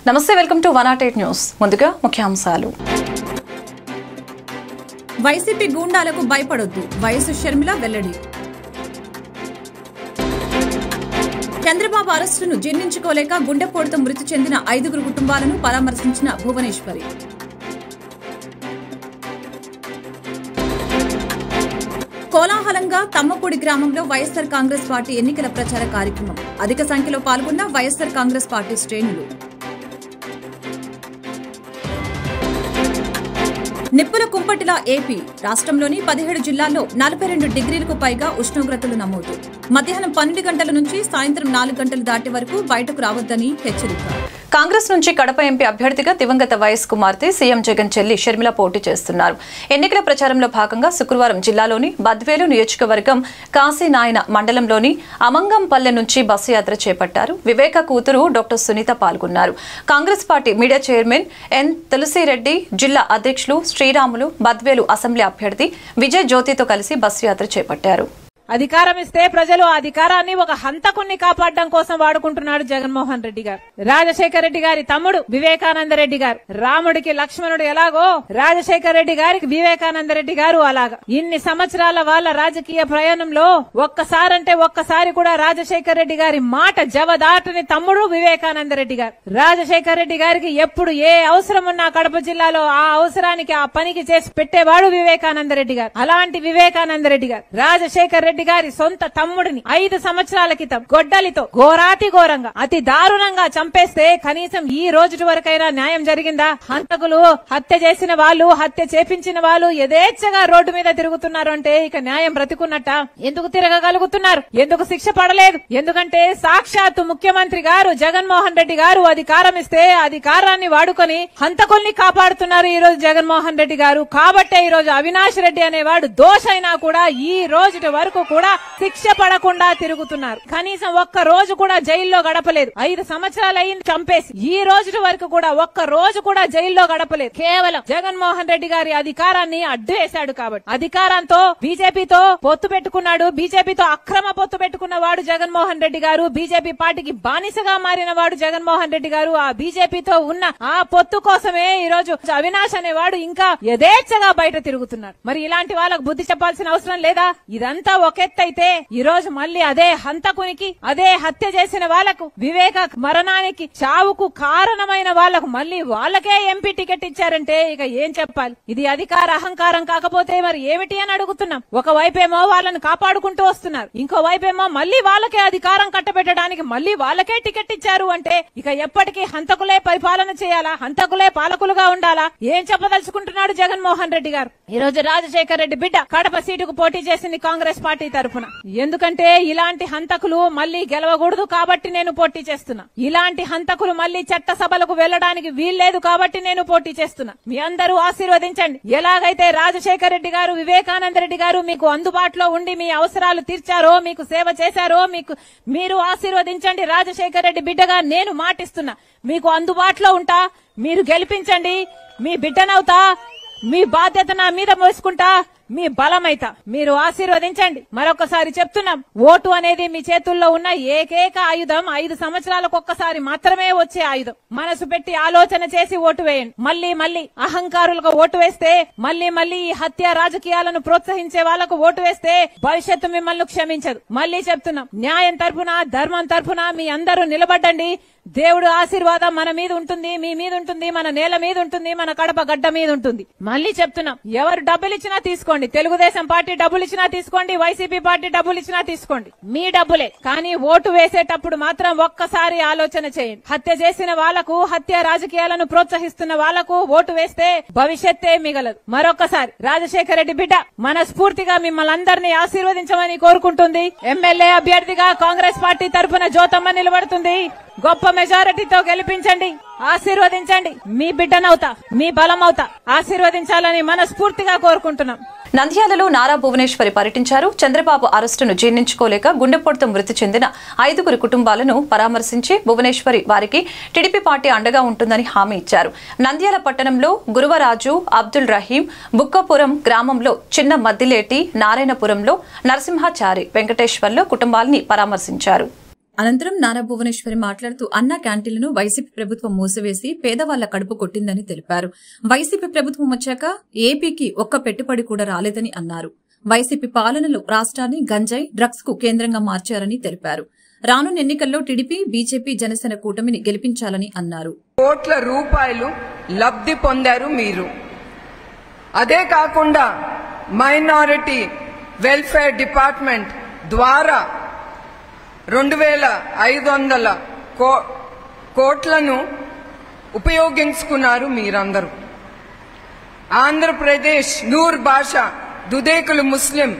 నమస్తే, welcome to 108 news. ముందుగా ముఖ్యాంశాలు. వైసీపీ గూండాలకు భయపడొద్దు, వైఎస్ షర్మిల వెల్లడి. చంద్రబాబు అరెస్టును జీర్ణించుకోలేక గుండెపోటుతో మృతి చెందిన 5 కుటుంబాలను పరామర్శించిన భువనేశ్వరి. కోలాహలంగా తమ్మపూడి గ్రామంలో వైఎస్సార్ కాంగ్రెస్ పార్టీ ఎన్నికల ప్రచార కార్యక్రమం. అధిక సంఖ్యలో పాల్గొన్న వైఎస్సార్ కాంగ్రెస్ పార్టీ శ్రేణులు. నిప్పుల కుంపటిలా ఏపీ. రాష్ట్రంలోని 17 జిల్లాల్లో 42 డిగ్రీలకు పైగా ఉష్ణోగ్రతలు నమోదు. మధ్యాహ్నం 12 గంటల నుంచి సాయంత్రం 4 గంటలు దాటే వరకు బయటకు రావద్దని హెచ్చరిక. కాంగ్రెస్ నుంచి కడప ఎంపీ అభ్యర్థిగా దివంగత వైఎస్ కుమార్తె సీఎం జగన్ చెల్లి షర్మిల పోటీ చేస్తున్నారు. ఎన్నికల ప్రచారంలో భాగంగా శుక్రవారం జిల్లాలోని బద్వేలు నియోజకవర్గం కాశీనాయన మండలంలోని అమంగంపల్లె నుంచి బస్సు యాత్ర చేపట్టారు. వివేక కూతురు డాక్టర్ సునీత పాల్గొన్నారు. Congress party media chairman N Tulasireddy, జిల్లా అధ్యక్షులు శ్రీరాములు, బద్వేలు అసెంబ్లీ అభ్యర్థి విజయ్ జ్యోతితో కలిసి బస్సు యాత్ర చేపట్టారు. అధికారం ఇస్తే ప్రజలు అధికారాన్ని ఒక హంతకుణ్ణి కాపాడడం కోసం వాడుకుంటున్నాడు జగన్మోహన్ రెడ్డి గారు. రాజశేఖర రెడ్డి గారి తమ్ముడు వివేకానంద రెడ్డి గారు, రాముడికి లక్ష్మణుడు ఎలాగో రాజశేఖర రెడ్డి గారికి వివేకానంద రెడ్డి గారు అలాగా. ఇన్ని సంవత్సరాల వాళ్ళ రాజకీయ ప్రయాణంలో ఒక్కసారి కూడా రాజశేఖర రెడ్డి గారి మాట జవదాటని తమ్ముడు వివేకానంద రెడ్డి గారు. రాజశేఖర రెడ్డి గారికి ఎప్పుడు ఏ అవసరం ఉన్నా కడప జిల్లాలో ఆ అవసరానికి ఆ పనికి చేసి పెట్టేవాడు వివేకానంద రెడ్డి గారు. అలాంటి వివేకానంద రెడ్డి గారు రాజశేఖర రెడ్డి గారి సొంత తమ్ముడిని 5 సంవత్సరాల క్రితం గొడ్డలితో ఘోరంగా అతి దారుణంగా చంపేస్తే కనీసం ఈ రోజు వరకైనా న్యాయం జరిగిందా? హంతకులు, హత్య చేసిన వాళ్ళు, హత్య చేపించిన వాళ్ళు యథేచ్ఛగా రోడ్డు మీద తిరుగుతున్నారు అంటే ఇక న్యాయం బ్రతికున్నట్ట? ఎందుకు తిరగగలుగుతున్నారు? ఎందుకు శిక్ష పడలేదు? ఎందుకంటే సాక్షాత్తు ముఖ్యమంత్రి గారు జగన్మోహన్ రెడ్డి గారు అధికారం ఇస్తే అధికారాన్ని వాడుకొని హంతకుల్ని కాపాడుతున్నారు ఈ రోజు జగన్మోహన్ రెడ్డి గారు. కాబట్టే ఈ రోజు అవినాష్ రెడ్డి అనేవాడు దోషైనా కూడా ఈ రోజు వరకు కూడా శిక్ష పడకుండా తిరుగుతున్నారు. కనీసం ఒక్క రోజు కూడా జైల్లో గడపలేదు. 5 సంవత్సరాలు అయింది చంపేసి. ఈ రోజు వరకు కూడా ఒక్క రోజు కూడా జైల్లో గడపలేదు. కేవలం జగన్మోహన్ రెడ్డి గారి అధికారాన్ని అడ్డు వేశాడు. కాబట్టి అధికారంతో బీజేపీతో పొత్తు పెట్టుకున్నాడు. బీజేపీతో అక్రమ పొత్తు పెట్టుకున్న వాడు జగన్మోహన్ రెడ్డి గారు. బీజేపీ పార్టీకి బానిసగా మారిన వాడు జగన్మోహన్ రెడ్డి గారు. ఆ బీజేపీతో ఉన్న ఆ పొత్తు కోసమే ఈ రోజు అవినాష్ అనేవాడు ఇంకా యథేచ్ఛగా బయట తిరుగుతున్నాడు. మరి ఇలాంటి వాళ్ళకు బుద్ధి చెప్పాల్సిన అవసరం లేదా? ఇదంతా ఒకెత్తైతే ఈ రోజు మళ్ళీ అదే హంతకునికి, అదే హత్య చేసిన వాళ్లకు, వివేక మరణానికి, చావుకు కారణమైన వాళ్లకు మళ్ళీ వాళ్ళకే ఎంపీ టికెట్ ఇచ్చారంటే ఇక ఏం చెప్పాలి? ఇది అధికార అహంకారం కాకపోతే మరి ఏమిటి అని అడుగుతున్నాం. ఒకవైపేమో వాళ్ళని కాపాడుకుంటూ వస్తున్నారు, ఇంకోవైపేమో మళ్ళీ వాళ్ళకే అధికారం కట్టబెట్టడానికి మళ్ళీ వాళ్ళకే టికెట్ ఇచ్చారు అంటే ఇక ఎప్పటికీ హంతకులే పరిపాలన చేయాలా? హంతకులే పాలకులుగా ఉండాలా? ఏం చెప్పదలుచుకుంటున్నాడు జగన్మోహన్ రెడ్డి గారు? ఈ రోజు రాజశేఖర రెడ్డి బిడ్డ కడప సీటుకు పోటీ చేసింది కాంగ్రెస్ పార్టీ తరఫున. ఎందుకంటే ఇలాంటి హంతకులు మళ్లీ గెలవకూడదు కాబట్టి నేను పోటీ చేస్తున్నా. ఇలాంటి హంతకులు మళ్లీ చట్ట సభలకు వెళ్లడానికి వీల్లేదు కాబట్టి నేను పోటీ చేస్తున్నా. మీ అందరూ ఆశీర్వదించండి. ఎలాగైతే రాజశేఖర రెడ్డి గారు, వివేకానంద రెడ్డి గారు మీకు అందుబాటులో ఉండి మీ అవసరాలు తీర్చారో, మీకు సేవ చేశారో, మీరు ఆశీర్వదించండి. రాజశేఖర రెడ్డి బిడ్డగా నేను మాటిస్తున్నా, మీకు అందుబాటులో ఉంటా. మీరు గెలిపించండి. మీ బిడ్డనవుతా. మీ బాధ్యత నా మీద మోసుకుంటా. మీ బలమైతా. మీరు ఆశీర్వదించండి. మరొకసారి చెప్తున్నాం, ఓటు అనేది మీ చేతుల్లో ఉన్న ఏకైక ఆయుధం. 5 సంవత్సరాలకు ఒక్కసారి మాత్రమే వచ్చే ఆయుధం. మనసు పెట్టి ఆలోచన చేసి ఓటు వేయండి. మళ్లీ అహంకారులకు ఓటు వేస్తే, మళ్లీ ఈ హత్య రాజకీయాలను ప్రోత్సహించే వాళ్లకు ఓటు వేస్తే భవిష్యత్తు మిమ్మల్ని క్షమించదు. మళ్లీ చెప్తున్నాం, న్యాయం తరఫున, ధర్మం తరఫున మీ అందరూ నిలబడండి. దేవుడు ఆశీర్వాదం మన మీద ఉంటుంది, మీ మీద ఉంటుంది, మన నేల మీద ఉంటుంది, మన కడప గడ్డ మీద ఉంటుంది. మళ్లీ చెప్తున్నాం, ఎవరు డబ్బులు ఇచ్చినా తీసుకోండి. తెలుగుదేశం పార్టీ డబ్బులు ఇచ్చినా తీసుకోండి, వైసీపీ పార్టీ డబ్బులు ఇచ్చినా తీసుకోండి, మీ డబ్బులే. కానీ ఓటు వేసేటప్పుడు మాత్రం ఒక్కసారి ఆలోచన చేయండి. హత్య చేసిన వాళ్లకు, హత్య రాజకీయాలను ప్రోత్సహిస్తున్న వాళ్లకు ఓటు వేస్తే భవిష్యత్తే మిగలదు. మరొకసారి రాజశేఖర రెడ్డి బిడ్డ మనస్ఫూర్తిగా మిమ్మల్ని అందరినీ ఆశీర్వదించమని కోరుకుంటుంది. ఎమ్మెల్యే అభ్యర్థిగా కాంగ్రెస్ పార్టీ తరఫున జ్యోతమ్మ నిలబడుతుంది. గొప్ప మెజారిటీతో గెలిపించండి. ఆశీర్వదించండి. మీ బిడ్డనవుతా, మీ బలమవుతా. ఆశీర్వదించాలని మనస్ఫూర్తిగా కోరుకుంటున్నాం. నంద్యాలలో నారా భువనేశ్వరి పర్యటించారు. చంద్రబాబు అరెస్టును జీర్ణించుకోలేక గుండెపోటుతో మృతి చెందిన 5 కుటుంబాలను పరామర్శించి భువనేశ్వరి వారికి టీడీపీ పార్టీ అండగా ఉంటుందని హామీ ఇచ్చారు. నంద్యాల పట్టణంలో గురువరాజు, అబ్దుల్ రహీం, బుక్కపురం గ్రామంలో చిన్న మద్దిలేటి, నారాయణపురంలో నరసింహాచారి, వెంకటేశ్వర్లో కుటుంబాలని పరామర్శించారు. అనంతరం నారా భువనేశ్వరి మాట్లాడుతూ అన్నా క్యాంటీన్లను వైసీపీ ప్రభుత్వం మూసివేసి పేదవాళ్ల కడుపు కొట్టిందని తెలిపారు. వైసీపీ ప్రభుత్వం వచ్చాక ఏపీకి ఒక్క పెట్టుబడి కూడా రాలేదని అన్నారు. వైసీపీ పాలనలో రాష్ట్రాన్ని గంజాయి, డ్రగ్స్ కు కేంద్రంగా మార్చారని తెలిపారు. రానున్న ఎన్నికల్లో టీడీపీ, బీజేపీ, జనసేన కూటమిని గెలిపించాలని అన్నారు. కోట్ల రూపాయలు లబ్ధి పొందారు మీరు. అదే కాకుండా మైనారిటీ వెల్ఫేర్ డిపార్ట్మెంట్ ద్వారా 2500 కోట్లను ఉపయోగించుకున్నారు మీరందరూ. ఆంధ్రప్రదేశ్ నూర్ భాషా దుదేకులు ముస్లిం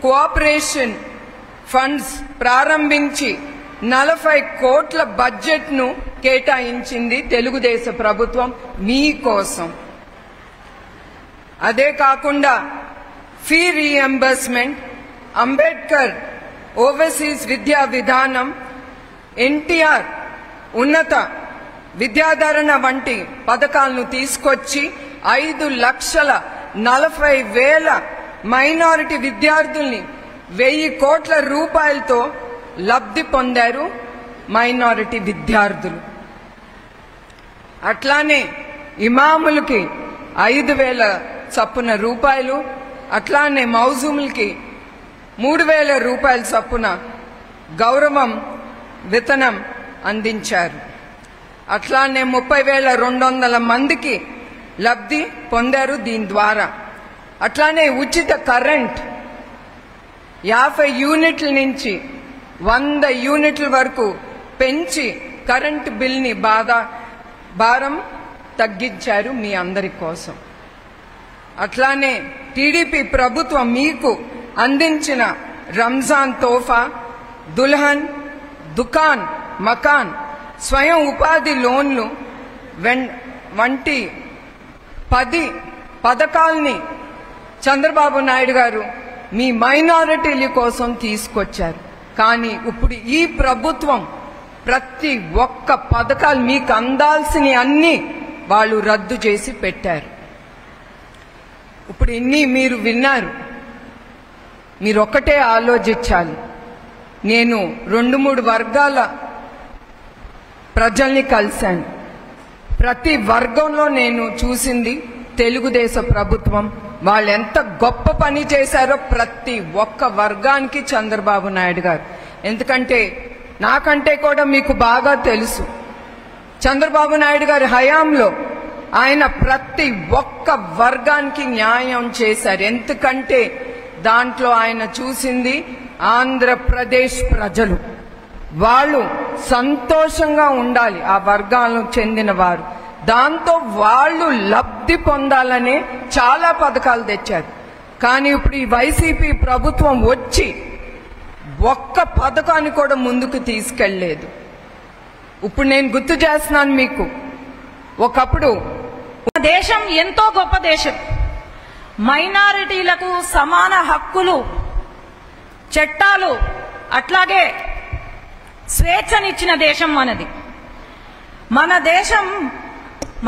కోఆపరేషన్ ఫండ్స్ ప్రారంభించి 40 కోట్ల బడ్జెట్ ను కేటాయించింది తెలుగుదేశం ప్రభుత్వం మీకోసం. అదే కాకుండా ఫీ రీఎంబర్స్మెంట్, అంబేద్కర్ ఓవర్సీస్ విద్యా విధానం, ఎన్టీఆర్ ఉన్నత విద్యాధరణ వంటి పథకాలను తీసుకొచ్చి 5,40,000 మైనారిటీ విద్యార్థుల్ని 1000 కోట్ల రూపాయలతో లబ్ధి పొందారు మైనారిటీ విద్యార్థులు. అట్లానే ఇమాములకి 5,000 చొప్పున రూపాయలు, అట్లానే మౌజూములకి 3,000 రూపాయల చొప్పున గౌరవం వేతనం అందించారు. అట్లానే 30,200 మందికి లబ్ధి పొందారు దీని ద్వారా. అట్లానే ఉచిత కరెంట్ 50 యూనిట్ల నుంచి 100 యూనిట్ల వరకు పెంచి కరెంటు బిల్ని భారం తగ్గించారు మీ అందరి కోసం. అట్లానే టీడీపీ ప్రభుత్వం మీకు అందించిన రంజాన్ తోఫా, దుల్హన్, దుకాన్, మకాన్, స్వయం ఉపాధి లోన్లు వంటి 10 పథకాల్ని చంద్రబాబు నాయుడు గారు మీ మైనారిటీల కోసం తీసుకొచ్చారు. కానీ ఇప్పుడు ఈ ప్రభుత్వం ప్రతి ఒక్క పథకాలు మీకు అందాల్సిన అన్ని వాళ్ళు రద్దు చేసి పెట్టారు. ఇప్పుడు ఇన్ని మీరు విన్నారు. మీరు ఒక్కటే ఆలోచించాలి. నేను 2-3 వర్గాల ప్రజల్ని కలిశాను. ప్రతి వర్గంలో నేను చూసింది తెలుగుదేశం ప్రభుత్వం. వాళ్ళు ఎంత గొప్ప పని చేశారో ప్రతి ఒక్క వర్గానికి చంద్రబాబు నాయుడు గారు. ఎందుకంటే నాకంటే కూడా మీకు బాగా తెలుసు, చంద్రబాబు నాయుడు గారి హయాంలో ఆయన ప్రతి ఒక్క వర్గానికి న్యాయం చేశారు. ఎందుకంటే దాంట్లో ఆయన చూసింది ఆంధ్రప్రదేశ్ ప్రజలు. వాళ్ళు సంతోషంగా ఉండాలి, ఆ వర్గాలకు చెందిన వారు. దాంతో వాళ్ళు లబ్ధి పొందాలనే చాలా పథకాలు తెచ్చారు. కానీ ఇప్పుడు ఈ వైసీపీ ప్రభుత్వం వచ్చి ఒక్క పథకాన్ని కూడా ముందుకు తీసుకెళ్లలేదు. ఇప్పుడు నేను గుర్తు చేస్తున్నాను మీకు, ఒకప్పుడు దేశం ఎంతో గొప్ప దేశం, మైనారిటీలకు సమాన హక్కులు, చట్టాలు, అట్లాగే స్వేచ్ఛనిచ్చిన దేశం మనది. మన దేశం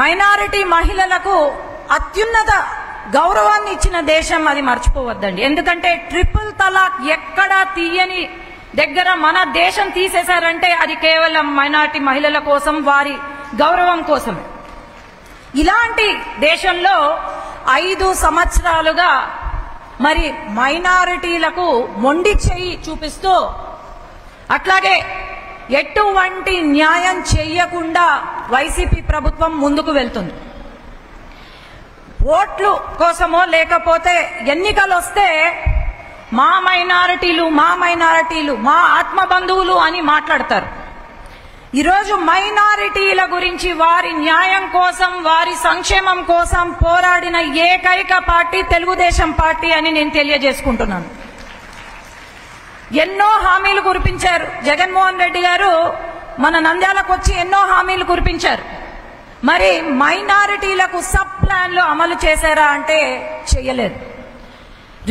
మైనారిటీ మహిళలకు అత్యున్నత గౌరవాన్ని ఇచ్చిన దేశం, అది మర్చిపోవద్దండి. ఎందుకంటే ట్రిపుల్ తలాక్ ఎక్కడా తీయని దగ్గర మన దేశం తీసేశారంటే అది కేవలం మైనారిటీ మహిళల కోసం, వారి గౌరవం కోసమే. ఇలాంటి దేశంలో 5 సంవత్సరాలుగా మరి మైనారిటీలకు మొండి చెయ్యి చూపిస్తూ, అట్లాగే ఎటువంటి న్యాయం చెయ్యకుండా వైసీపీ ప్రభుత్వం ముందుకు వెళ్తుంది. ఓట్లు కోసమో లేకపోతే ఎన్నికలు వస్తే మా మైనారిటీలు మా ఆత్మ బంధువులు అని మాట్లాడతారు. ఈరోజు మైనారిటీల గురించి, వారి న్యాయం కోసం, వారి సంక్షేమం కోసం పోరాడిన ఏకైక పార్టీ తెలుగుదేశం పార్టీ అని నేను తెలియజేసుకుంటున్నాను. ఎన్నో హామీలు కురిపించారు జగన్మోహన్ రెడ్డి గారు. మన నంద్యాలకు వచ్చి ఎన్నో హామీలు కురిపించారు. మరి మైనారిటీలకు సబ్ ప్లాన్లు అమలు చేశారా అంటే చేయలేదు.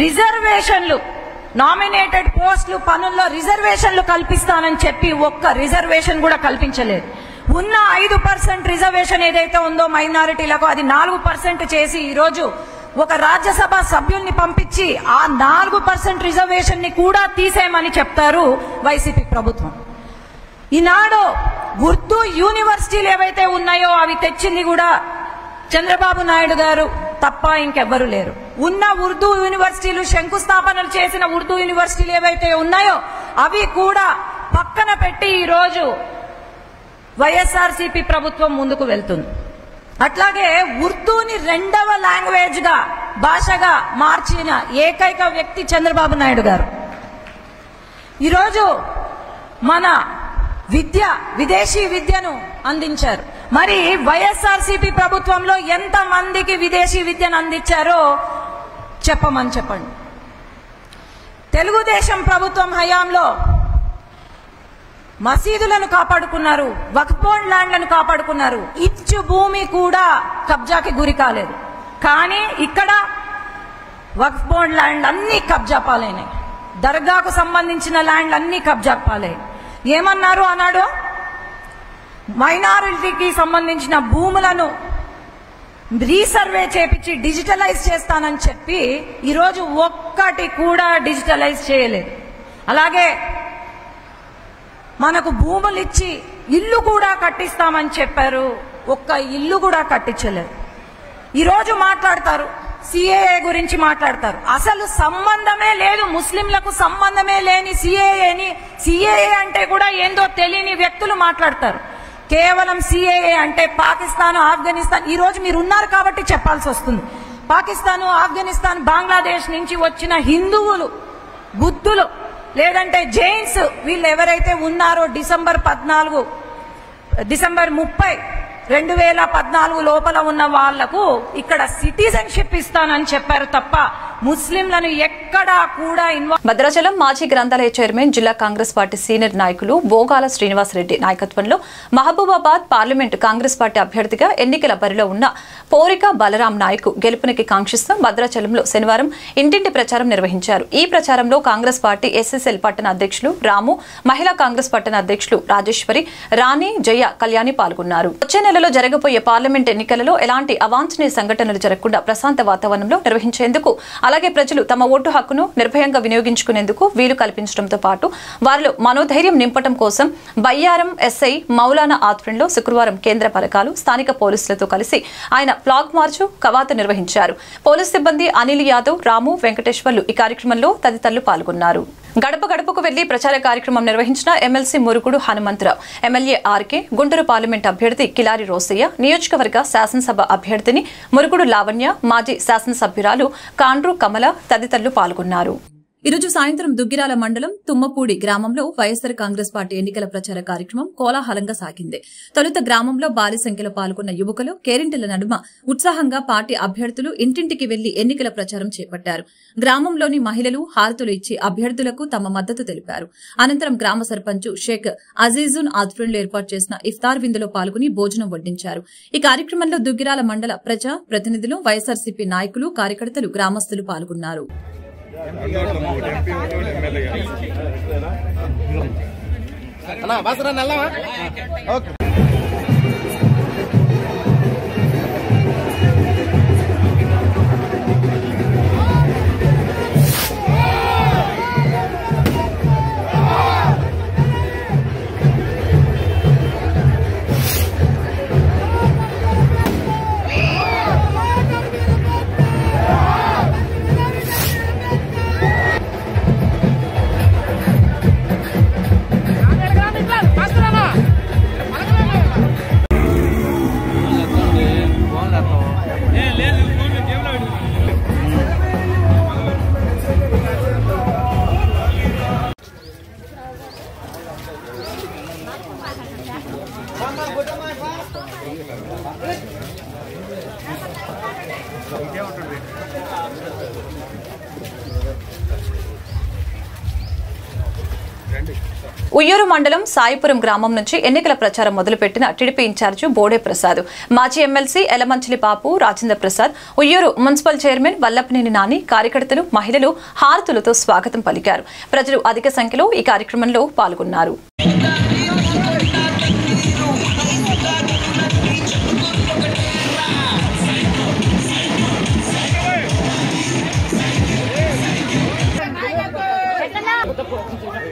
రిజర్వేషన్లు, నామినేటెడ్ పోస్టులు పనుల్లో రిజర్వేషన్లు కల్పిస్తానని చెప్పి ఒక్క రిజర్వేషన్ కూడా కల్పించలేదు. ఉన్న 5% రిజర్వేషన్ ఏదైతే ఉందో మైనారిటీలకు, అది 4% చేసి ఈరోజు ఒక రాజ్యసభ సభ్యుల్ని పంపించి ఆ 4% రిజర్వేషన్ ని కూడా తీసేయమని చెప్తారు వైసీపీ ప్రభుత్వం. ఈనాడు ఉర్దూ యూనివర్సిటీలు ఏవైతే ఉన్నాయో అవి తెచ్చింది కూడా చంద్రబాబు నాయుడు గారు తప్ప ఇంకెవ్వరూ లేరు. ఉన్న ఉర్దూ యూనివర్సిటీలు, శంకుస్థాపనలు చేసిన ఉర్దూ యూనివర్సిటీలు ఏవైతే ఉన్నాయో అవి కూడా పక్కన పెట్టి ఈరోజు వైఎస్ఆర్సీపీ ప్రభుత్వం ముందుకు వెళ్తుంది. అట్లాగే ఉర్దూని 2వ లాంగ్వేజ్ గా, భాషగా మార్చిన ఏకైక వ్యక్తి చంద్రబాబు నాయుడు గారు. ఈరోజు మన విదేశీ విద్యను అందించారు. మరి వైఎస్ఆర్సీపీ ప్రభుత్వంలో ఎంత మందికి విదేశీ విద్యను అందించారో చెప్పండి. తెలుగుదేశం ప్రభుత్వం హయాంలో మసీదులను కాపాడుకున్నారు, వక్ఫ్ బోర్డ్ ల్యాండ్లను కాపాడుకున్నారు. ఇంచు భూమి కూడా కబ్జాకి గురి కాలేదు. కానీ ఇక్కడ వక్ఫ్ బోర్డ్ ల్యాండ్ అన్ని కబ్జా పాలైనాయి. దర్గాకు సంబంధించిన ల్యాండ్ అన్ని కబ్జా పాలైనాయి. ఏమన్నారు అన్నాడు? మైనారిటీకి సంబంధించిన భూములను రీసర్వే చేపించి డిజిటలైజ్ చేస్తానని చెప్పి ఈరోజు ఒక్కటి కూడా డిజిటలైజ్ చేయలేదు. అలాగే మనకు భూములు ఇచ్చి ఇల్లు కూడా కట్టిస్తామని చెప్పారు, ఒక్క ఇల్లు కూడా కట్టించలేదు. ఈరోజు మాట్లాడతారు, సిఏఏ గురించి మాట్లాడతారు. అసలు సంబంధమే లేదు, ముస్లింలకు సంబంధమే లేని సిఏఏ అంటే కూడా ఏందో తెలియని వ్యక్తులు మాట్లాడతారు. కేవలం సిఏఏ అంటే పాకిస్తాన్, ఆఫ్ఘనిస్తాన్. ఈ రోజు మీరు ఉన్నారు కాబట్టి చెప్పాల్సి వస్తుంది. పాకిస్తాన్, ఆఫ్ఘనిస్తాన్, బంగ్లాదేశ్ నుంచి వచ్చిన హిందువులు, బుద్ధులు, లేదంటే జైన్స్, వీళ్ళు ఎవరైతే ఉన్నారో డిసెంబర్ 30, 2014 లోపల ఉన్న వాళ్లకు ఇక్కడ సిటిజన్షిప్ ఇస్తానని చెప్పారు తప్ప ముస్లింలను ఎక్కడా కూడా భద్రాచలం మాజీ గ్రంథాలయ చైర్మన్, జిల్లా కాంగ్రెస్ పార్టీ సీనియర్ నాయకులు బోగాల శ్రీనివాసరెడ్డి నాయకత్వంలో మహబూబాబాద్ పార్లమెంటు కాంగ్రెస్ పార్టీ అభ్యర్థిగా ఎన్నికల బరిలో ఉన్న పోరిక బలరాం నాయక్ గెలుపునికి కాంక్షిస్తూ భద్రాచలంలో శనివారం ఇంటింటి ప్రచారం నిర్వహించారు. ఈ ప్రచారంలో కాంగ్రెస్ పార్టీ ఎస్ఎస్ఎల్ పట్టణ అధ్యక్షులు రాము, మహిళా కాంగ్రెస్ పట్టణ అధ్యక్షులు రాజేశ్వరి, రాణి, జయ, కళ్యాణి పాల్గొన్నారు. వచ్చే నెలలో జరగబోయే పార్లమెంట్ ఎన్నికలలో ఎలాంటి అవాంఛనీయ సంఘటనలు జరగకుండా ప్రశాంత వాతావరణంలో నిర్వహించేందుకు, అలాగే ప్రజలు తమ ఓటు హక్కును నిర్భయంగా వినియోగించుకునేందుకు వీలు కల్పించడంతో పాటు వారిలో మనోధైర్యం నింపడం కోసం బయ్యారం ఎస్ఐ మౌలానా ఆధ్వర్యంలో శుక్రవారం కేంద్ర పథకాలు, స్థానిక పోలీసులతో కలిసి ఆయన ఫ్లాగ్ మార్చు, కవాతు నిర్వహించారు. పోలీస్ సిబ్బంది అనిల్ యాదవ్, రాము, వెంకటేశ్వర్లు ఈ కార్యక్రమంలో తదితరులు పాల్గొన్నారు. గడప గడపకు వెళ్లి ప్రచార కార్యక్రమం నిర్వహించిన MLC Murugudu Hanumantharao, MLA RK, Guntur parliament అభ్యర్థి కిలారి రోసయ్య, నియోజకవర్గ శాసనసభ అభ్యర్థిని మురుగుడు లావణ్య, మాజీ శాసనసభ్యురాలు కాండ్రు కమల తదితరులు పాల్గొన్నారు. ఈరోజు సాయంత్రం దుగ్గిరాల మండలం తుమ్మపూడి గ్రామంలో వైఎస్సార్ కాంగ్రెస్ పార్టీ ఎన్నికల ప్రచార కార్యక్రమం కోలాహలంగా సాగింది. తొలుత గ్రామంలో భారీ సంఖ్యలో పాల్గొన్న యువకులు కేరింటిల నడుమ ఉత్సాహంగా పార్టీ అభ్యర్థులు ఇంటింటికి వెళ్లి ఎన్నికల ప్రచారం చేపట్టారు. గ్రామంలోని మహిళలు హారతులు ఇచ్చి అభ్యర్థులకు తమ మద్దతు తెలిపారు. అనంతరం గ్రామ సర్పంచ్ షేక్ అజీజున్ ఆధ్వర్యంలో ఏర్పాటు చేసిన ఇఫ్తార్ విందులో పాల్గొని భోజనం వడ్డించారు. ఈ కార్యక్రమంలో దుగ్గిరాల మండల ప్రజా ప్రతినిధులు, వైఎస్సార్సీపీ నాయకులు, కార్యకర్తలు, గ్రామస్తులు పాల్గొన్నారు. ఉయ్యూరు మండలం సాయిపురం గ్రామం నుంచి ఎన్నికల ప్రచారం మొదలుపెట్టిన టీడీపీ ఇన్ఛార్జి బోడే ప్రసాద్, మాజీ ఎమ్మెల్సీ ఎలమంచిలి బాపు, రాజేంద్ర ప్రసాద్, ఉయ్యూరు మున్సిపల్ చైర్మన్ వల్లపనేని నాని, కార్యకర్తలు, మహిళలు హారతులతో స్వాగతం పలికారు. ప్రజలు అధిక సంఖ్యలో ఈ కార్యక్రమంలో పాల్గొన్నారు.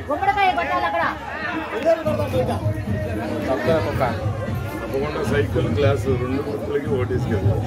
గుమ్మడికాయ కొట్టాలి అక్కడ. రెండు గుర్తులకి ఓటేసుకెళ్తాం.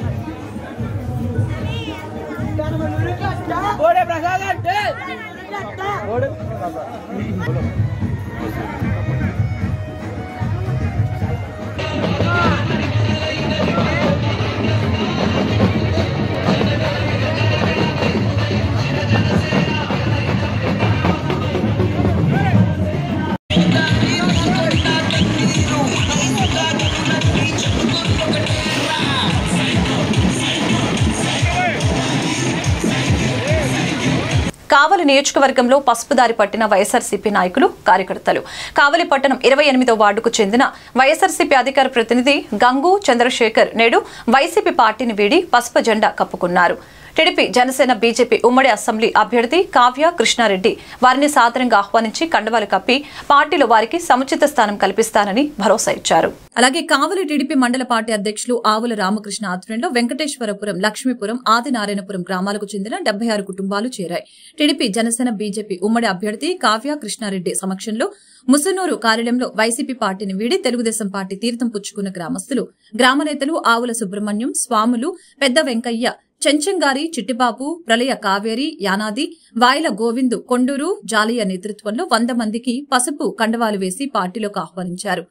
కావలి నియోజకవర్గంలో పసుపుదారి పట్టిన వైఎస్ఆర్సీపీ నాయకులు కార్యకర్తలు. కావలి పట్టణం 28వ వార్డుకు చెందిన వైఎస్ఆర్సీపీ అధికార ప్రతినిధి గంగు చంద్రశేఖర్ నేడు వైసీపీ పార్టీని వీడి పసుపు జెండా కప్పుకున్నారు. టీడీపీ జనసేన బీజేపీ ఉమ్మడి అసెంబ్లీ అభ్యర్థి కావ్య కృష్ణారెడ్డి వారిని సాదరంగా ఆహ్వానించి కండవాలు కప్పి పార్టీలో వారికి సముచిత స్థానం కల్పిస్తానని భరోసా ఇచ్చారు. అలాగే కావలి టీడీపీ మండల పార్టీ అధ్యక్షులు ఆవుల రామకృష్ణ ఆధ్వర్యంలో వెంకటేశ్వరపురం, లక్ష్మీపురం, ఆదినారాయణపురం గ్రామాలకు చెందిన 76 కుటుంబాలు చేరాయి. టీడీపీ జనసేన బీజేపీ ఉమ్మడి అభ్యర్థి కావ్య కృష్ణారెడ్డి సమక్షంలో ముసునూరు కార్యాలయంలో వైసీపీ పార్టీని వీడి తెలుగుదేశం పార్టీ తీర్థం పుచ్చుకున్న గ్రామస్తులు, గ్రామ నేతలు ఆవుల సుబ్రహ్మణ్యం, స్వాములు, పెద్ద వెంకయ్య, చెంచంగారి, చిట్టిబాబు, ప్రళయ కావేరి, యానాది, వాయిల గోవిందు, కొండూరు, జాలియ నేతృత్వంలో 100 మందికి పసుపు కండవాలు వేసి పార్టీలోకి ఆహ్వానించారు.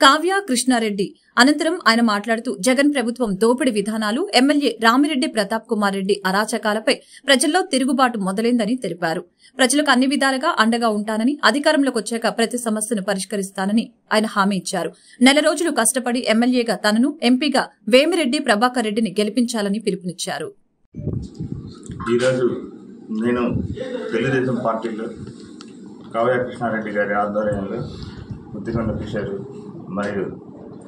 కావ్య కృష్ణారెడ్డి అనంతరం ఆయన మాట్లాడుతూ జగన్ ప్రభుత్వం దోపిడీ విధానాలు, ఎమ్మెల్యే రామిరెడ్డి ప్రతాప్ కుమార్ రెడ్డి అరాచకాలపై ప్రజల్లో తిరుగుబాటు మొదలైందని తెలిపారు. ప్రజలకు అన్ని విధాలుగా అండగా ఉంటానని, అధికారంలోకి వచ్చాక ప్రతి సమస్యను పరిష్కరిస్తానని ఆయన హామీ ఇచ్చారు. నెల రోజులు కష్టపడి ఎమ్మెల్యేగా తనను, ఎంపీగా వేమిరెడ్డి ప్రభాకర్ రెడ్డిని గెలిపించాలని పిలుపునిచ్చారు. ఈరోజు నేను తెలుగుదేశం పార్టీలో కావ్య కృష్ణారెడ్డి గారి ఆధ్వర్యంలో ముద్దికొండ కిషోర్ మరియు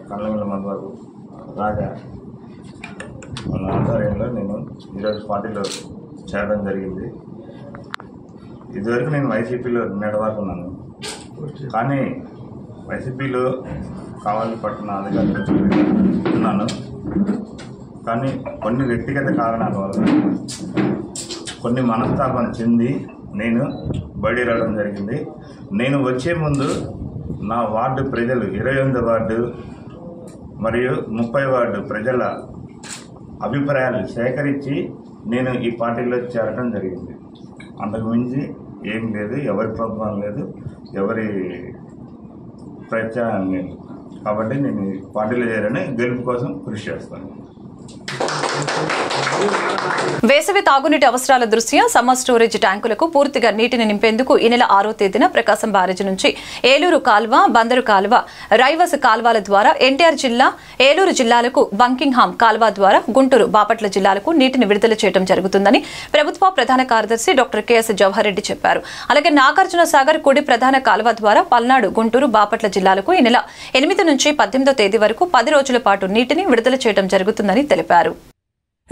కళ్ళమల మధుబాబు రాజా వాళ్ళ ఆధ్వర్యంలో నేను ఈరోజు పార్టీలో చేరడం జరిగింది. ఇదివరకు నేను వైసీపీలో నడవాలనుకున్నాను, కానీ వైసీపీలో కావాలి పట్టణ అధికారులు ఉన్నాను. కానీ కొన్ని వ్యక్తిగత కారణాల వల్ల కొన్ని మనస్తాపం చెంది నేను బయట రావడం జరిగింది. నేను వచ్చే ముందు నా వార్డు ప్రజలు 28వ వార్డు మరియు 30 వార్డు ప్రజల అభిప్రాయాలు సేకరించి నేను ఈ పార్టీలో చేరడం జరిగింది. అంతకు మించి ఏం లేదు, ఎవరి ప్రభుత్వం లేదు, ఎవరి ప్రచారం లేదు. కాబట్టి నేను ఈ పార్టీలో చేరని గెలుపు కోసం కృషి చేస్తాను. వేసవి తాగునీటి అవసరాల దృష్ట్యా సమ్మర్ స్టోరేజ్ ట్యాంకులకు పూర్తిగా నీటిని నింపేందుకు ఈ నెల 6వ తేదీన ప్రకాశం బ్యారేజీ నుంచి ఏలూరు కాల్వ, బందరు కాల్వ, రైవస్ కాల్వల ద్వారా ఎన్టీఆర్ జిల్లా, ఏలూరు జిల్లాలకు బంకింగ్హామ్ కాల్వ ద్వారా గుంటూరు, బాపట్ల జిల్లాలకు నీటిని విడుదల చేయడం జరుగుతుందని ప్రభుత్వ ప్రధాన కార్యదర్శి డాక్టర్ కెఎస్ జవహర్ రెడ్డి చెప్పారు. అలాగే నాగార్జున సాగర్ కుడి ప్రధాన కాల్వ ద్వారా పల్నాడు, గుంటూరు, బాపట్ల జిల్లాలకు ఈ నెల 8 నుంచి 18వ తేదీ వరకు 10 రోజుల పాటు నీటిని విడుదల చేయడం జరుగుతుందని తెలిపారు.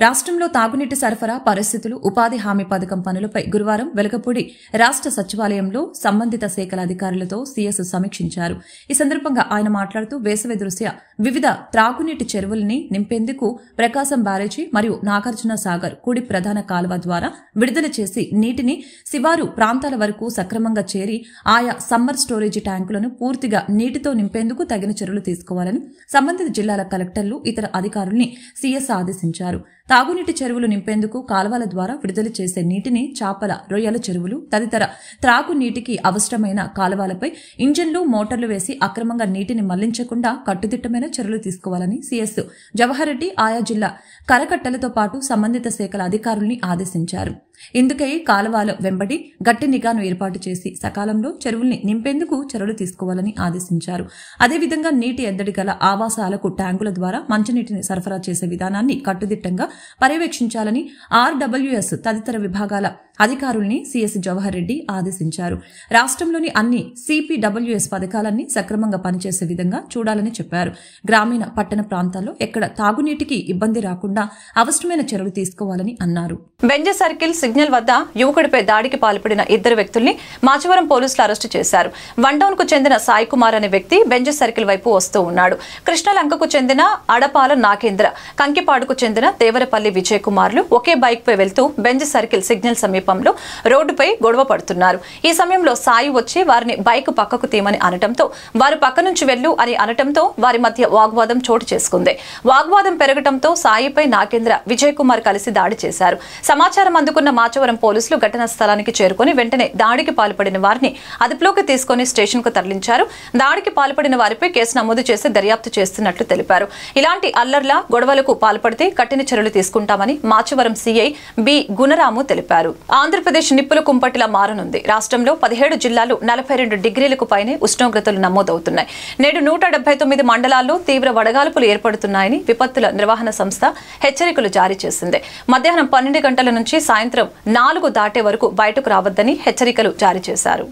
రాష్ట్రంలో తాగునీటి సరఫరా పరిస్థితులు, ఉపాధి హామీ పథకం పనులపై గురువారం వెలగపూడి రాష్ట్ర సచివాలయంలో సంబంధిత శాఖల అధికారులతో సీఎస్ సమీక్షించారు. ఈ సందర్భంగా ఆయన మాట్లాడుతూ వేసవి దృష్ట్యా వివిధ త్రాగునీటి చెరువుల్ని నింపేందుకు ప్రకాశం బ్యారేజీ మరియు నాగార్జున సాగర్ కుడి ప్రధాన కాలువ ద్వారా విడుదల చేసి నీటిని శివారు ప్రాంతాల వరకు సక్రమంగా చేరి ఆయా సమ్మర్ స్టోరేజీ ట్యాంకులను పూర్తిగా నీటితో నింపేందుకు తగిన చర్యలు తీసుకోవాలని సంబంధిత జిల్లాల కలెక్టర్లు, ఇతర అధికారుల్ని సీఎస్ ఆదేశించారు. తాగునీటి చెరువులు నింపేందుకు కాలువల ద్వారా విడుదల చేసే నీటిని చాపల, రొయ్యల చెరువులు తదితర త్రాగునీటికి అవసరమైన కాలువలపై ఇంజన్లు, మోటార్లు వేసి అక్రమంగా నీటిని మళ్లించకుండా కట్టుదిట్టమైన చర్యలు తీసుకోవాలని సీఎస్ జవహర్ రెడ్డి ఆయా జిల్లా కరకట్టలతో పాటు సంబంధిత శాఖల అధికారుల్ని ఆదేశించారు. ఇందుకై కాలువల వెంబడి గట్టి నిఘాను ఏర్పాటు చేసి సకాలంలో చెరువుల్ని నింపేందుకు చర్యలు తీసుకోవాలని ఆదేశించారు. అదేవిధంగా నీటి ఎద్దడి గల ఆవాసాలకు ట్యాంకుల ద్వారా మంచినీటిని సరఫరా చేసే విధానాన్ని కట్టుదిట్టంగా పర్యవేక్షించాలని ఆర్డబ్ల్యూఎస్ తదితర విభాగాల అధికారుల్ని సీఎస్ జవహర్ రెడ్డి ఆదేశించారు. రాష్ట్రంలోని అన్ని సిపిడబ్ల్యూఎస్ పథకాలన్నీ సక్రమంగా పనిచేసే విధంగా చూడాలని చెప్పారు. గ్రామీణ, పట్టణ ప్రాంతాల్లో ఎక్కడ తాగునీటికి ఇబ్బంది రాకుండా అవసరమైన చర్యలు తీసుకోవాలని అన్నారు. బెంజ్ సర్కిల్ సిగ్నల్ వద్ద యువకుడిపై దాడికి పాల్పడిన 2 వ్యక్తుల్ని మాచవరం పోలీసులు అరెస్టు చేశారు. వన్డౌన్ కు చెందిన సాయి కుమార్ అనే వ్యక్తి బెంజ్ సర్కిల్ వైపు వస్తూ ఉన్నాడు. కృష్ణలంకకు చెందిన అడపాల నాగేంద్ర, కంకిపాడుకు చెందిన దేవరపల్లి విజయ్ కుమార్లు ఒకే బైక్ పై వెళ్తూ బెంజ్ సర్కిల్ సిగ్నల్ సమీపంలో రూపంలో రోడ్డుపై గొడవ పడుతున్నారు. ఈ సమయంలో సాయి వచ్చి వారిని బైక్ పక్కకు తీయమని అనటంతో వారు పక్క నుంచి వెళ్ళు అని అనటంతో వారి మధ్య వాగ్వాదం చోటు చేసుకుంది. వాగ్వాదం పెరగటంతో సాయిపై నాగేంద్ర, విజయ్ కుమార్ కలిసి దాడి చేశారు. సమాచారం అందుకున్న మాచవరం పోలీసులు ఘటనా స్థలానికి చేరుకుని వెంటనే దాడికి పాల్పడిన వారిని అదుపులోకి తీసుకుని స్టేషన్ కు తరలించారు. దాడికి పాల్పడిన వారిపై కేసు నమోదు చేసి దర్యాప్తు చేస్తున్నట్లు తెలిపారు. ఇలాంటి అల్లర్ల గొడవలకు పాల్పడితే కఠిన చర్యలు తీసుకుంటామని మాచవరం సీఐ బి గుణరాము తెలిపారు. ఆంధ్రప్రదేశ్ నిప్పుల కుంపటిలా మారనుంది. రాష్ట్రంలో 17 జిల్లాలు 42 డిగ్రీలకు పైనే ఉష్ణోగ్రతలు నమోదవుతున్నాయి. నేడు 179 మండలాల్లో తీవ్ర వడగాల్పులు ఏర్పడుతున్నాయని విపత్తుల నిర్వహణ సంస్థ హెచ్చరికలు జారీ చేసింది. మధ్యాహ్నం 12 గంటల నుంచి సాయంత్రం 4 దాటే వరకు బయటకు రావద్దని హెచ్చరికలు జారీ చేశారు.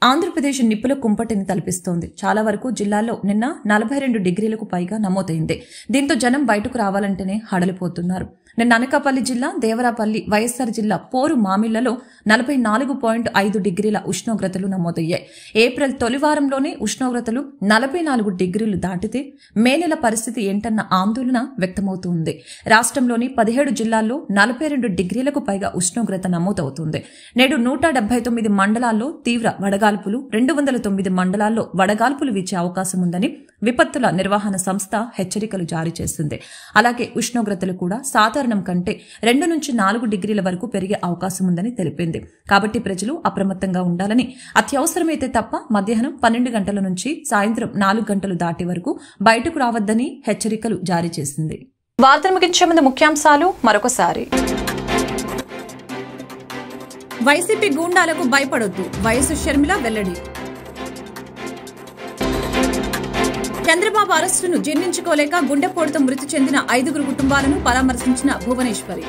ఆంధ్రప్రదేశ్ నిప్పుల కుంపటిని తలపిస్తోంది. చాలా వరకు జిల్లాల్లో నిన్న 42 డిగ్రీలకు పైగా నమోదైంది. దీంతో జనం బయటకు రావాలంటేనే హడలిపోతున్నారు. నిన్న అనకాపల్లి జిల్లా దేవరాపల్లి, వైఎస్సార్ జిల్లా పోరు మామిళ్లలో 44.5 డిగ్రీల ఉష్ణోగ్రతలు నమోదయ్యాయి. ఏప్రిల్ తొలి వారంలోనే ఉష్ణోగ్రతలు 44 డిగ్రీలు దాటితే మే నెల పరిస్థితి ఏంటన్న ఆందోళన వ్యక్తమవుతుంది. రాష్ట్రంలోని 17 జిల్లాల్లో 42 డిగ్రీలకు పైగా ఉష్ణోగ్రత నమోదవుతుంది. నేడు 179 మండలాల్లో తీవ్ర వడగాల్పులు, 209 మండలాల్లో వడగాల్పులు వీచే అవకాశం ఉందని విపత్తుల నిర్వహణ సంస్థ హెచ్చరికలు జారీ చేసింది. అలాగే ఉష్ణోగ్రతలు కూడా సాధారణం కంటే 2 నుంచి 4 డిగ్రీల వరకు పెరిగే అవకాశం ఉందని తెలిపింది. కాబట్టి ప్రజలు అప్రమత్తంగా ఉండాలని, అత్యవసరమైతే తప్ప మధ్యాహ్నం 12 గంటల నుంచి సాయంత్రం 4 గంటలు దాటే వరకు బయటకు రావద్దని హెచ్చరికలు జారీ చేసింది. వార్తలు ముగించే ముందు ముఖ్యాంశాలు మరొకసారి. వైసీపీ గూండాలకు భయపడొద్దు, వైఎస్ షర్మిల వెల్లడి. చంద్రబాబు అరెస్టును జీర్ణించుకోలేక గుండెపోటుతో మృతి చెందిన 5 కుటుంబాలను పరామర్శించిన భువనేశ్వరి.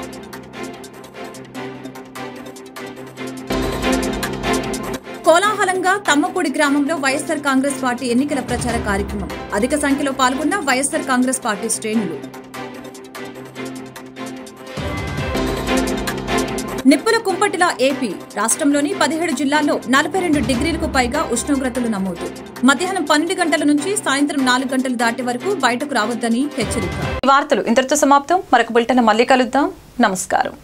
కోలాహలంగా తమ్మపూడి గ్రామంలో వైఎస్సార్ కాంగ్రెస్ పార్టీ ఎన్నికల ప్రచార కార్యక్రమం. అధిక సంఖ్యలో పాల్గొన్న వైఎస్సార్ కాంగ్రెస్ పార్టీ శ్రేణులు. నిప్పుల కుంపటిలా ఏపీ. రాష్ట్రంలోని 17 జిల్లాల్లో 42 డిగ్రీలకు పైగా ఉష్ణోగ్రతలు నమోదు. మధ్యాహ్నం 12 గంటల నుంచి సాయంత్రం 4 గంటలు దాటే వరకు బయటకు రావద్దని హెచ్చరిక. ఈ వార్తలు ఇంతటితో సమాప్తం. మరొక బులెటిన్ మళ్ళీ కలుద్దాం. నమస్కారం.